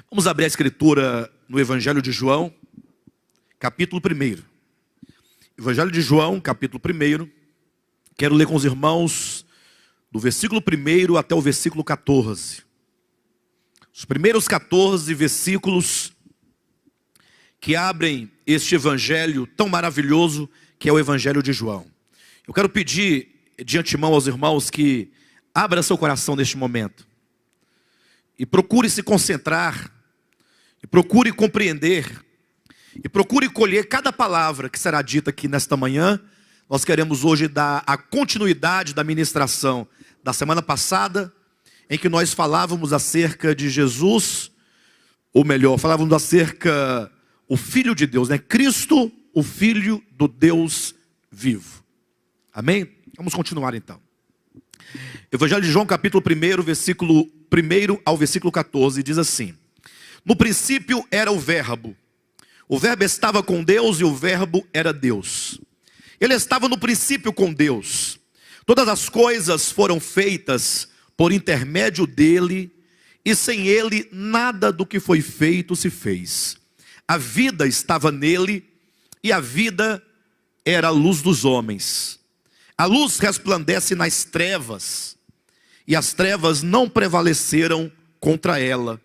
Vamos abrir a escritura no Evangelho de João, capítulo 1. Evangelho de João, capítulo 1. Quero ler com os irmãos do versículo 1 até o versículo 14. Os primeiros 14 versículos que abrem este evangelho tão maravilhoso que é o Evangelho de João. Eu quero pedir de antemão aos irmãos que abra seu coração neste momento e procure se concentrar, e procure compreender, e procure colher cada palavra que será dita aqui nesta manhã. Nós queremos hoje dar a continuidade da ministração da semana passada, em que nós falávamos acerca de Jesus, ou melhor, falávamos acerca o Filho de Deus, né? Cristo, o Filho do Deus vivo. Amém? Vamos continuar então. Evangelho de João, capítulo 1, versículo 1 ao versículo 14, diz assim: no princípio era o verbo estava com Deus e o verbo era Deus. Ele estava no princípio com Deus. Todas as coisas foram feitas por intermédio dele, e sem ele nada do que foi feito se fez. A vida estava nele, e a vida era a luz dos homens. A luz resplandece nas trevas, e as trevas não prevaleceram contra ela.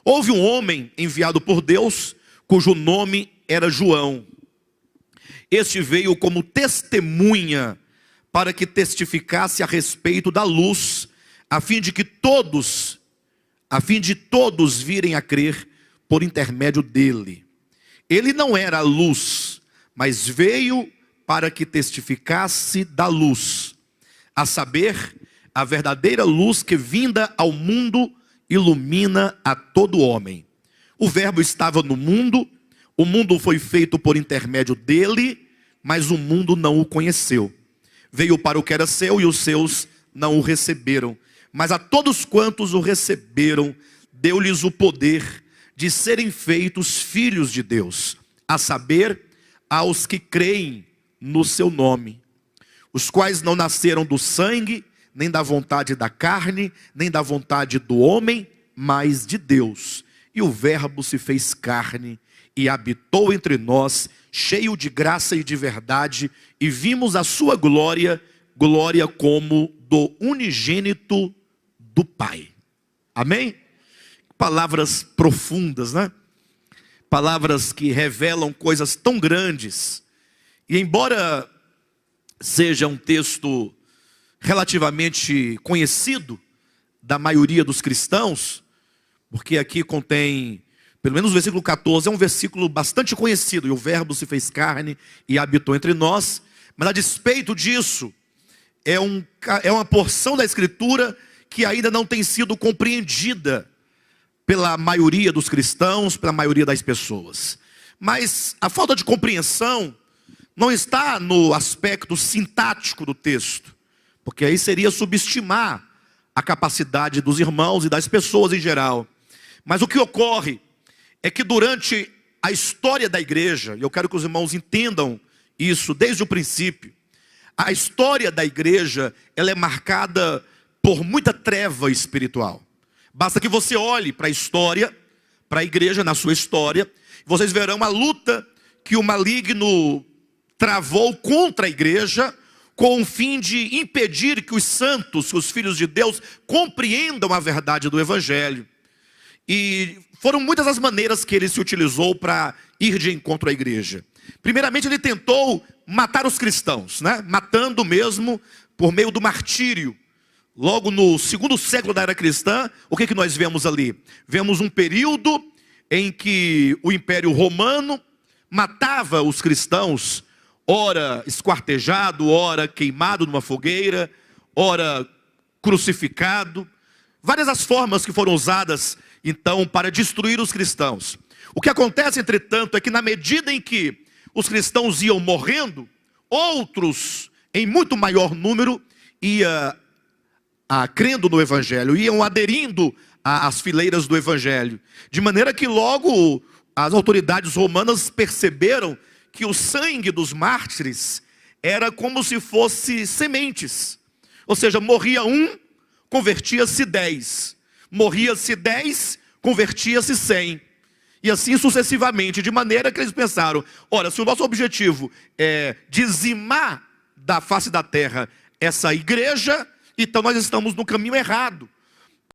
Houve um homem enviado por Deus, cujo nome era João. Este veio como testemunha para que testificasse a respeito da luz, a fim de todos virem a crer por intermédio dele. Ele não era a luz, mas veio para que testificasse da luz, a saber, a verdadeira luz que vinda ao mundo ilumina a todo homem. O verbo estava no mundo, o mundo foi feito por intermédio dele, mas o mundo não o conheceu. Veio para o que era seu e os seus não o receberam. Mas a todos quantos o receberam, deu-lhes o poder de serem feitos filhos de Deus, a saber, aos que creem no seu nome, os quais não nasceram do sangue, nem da vontade da carne, nem da vontade do homem, mas de Deus. E o verbo se fez carne e habitou entre nós, cheio de graça e de verdade, e vimos a sua glória, glória como do unigênito do Pai. Amém? Palavras profundas, né? Palavras que revelam coisas tão grandes. E embora seja um texto relativamente conhecido da maioria dos cristãos, porque aqui contém, pelo menos o versículo 14, é um versículo bastante conhecido, e o verbo se fez carne e habitou entre nós, mas a despeito disso, é uma porção da Escritura que ainda não tem sido compreendida pela maioria dos cristãos, pela maioria das pessoas. Mas a falta de compreensão não está no aspecto sintático do texto, porque aí seria subestimar a capacidade dos irmãos e das pessoas em geral. Mas o que ocorre é que durante a história da igreja, e eu quero que os irmãos entendam isso desde o princípio, a história da igreja, ela é marcada por muita treva espiritual. Basta que você olhe para a história, para a igreja na sua história, vocês verão a luta que o maligno travou contra a igreja, com o fim de impedir que os santos, que os filhos de Deus, compreendam a verdade do Evangelho. E foram muitas as maneiras que ele se utilizou para ir de encontro à igreja. Primeiramente, ele tentou matar os cristãos, né? Matando mesmo por meio do martírio. Logo no segundo século da era cristã, o que nós vemos ali? Vemos um período em que o Império Romano matava os cristãos, ora esquartejado, ora queimado numa fogueira, ora crucificado. Várias as formas que foram usadas, então, para destruir os cristãos. O que acontece, entretanto, é que na medida em que os cristãos iam morrendo, outros, em muito maior número, crendo no Evangelho, iam aderindo às fileiras do Evangelho. De maneira que logo as autoridades romanas perceberam que o sangue dos mártires era como se fosse sementes. Ou seja, morria um, convertia-se 10. Morria-se 10, convertia-se 100. E assim sucessivamente, de maneira que eles pensaram, ora, se o nosso objetivo é dizimar da face da terra essa igreja, então nós estamos no caminho errado.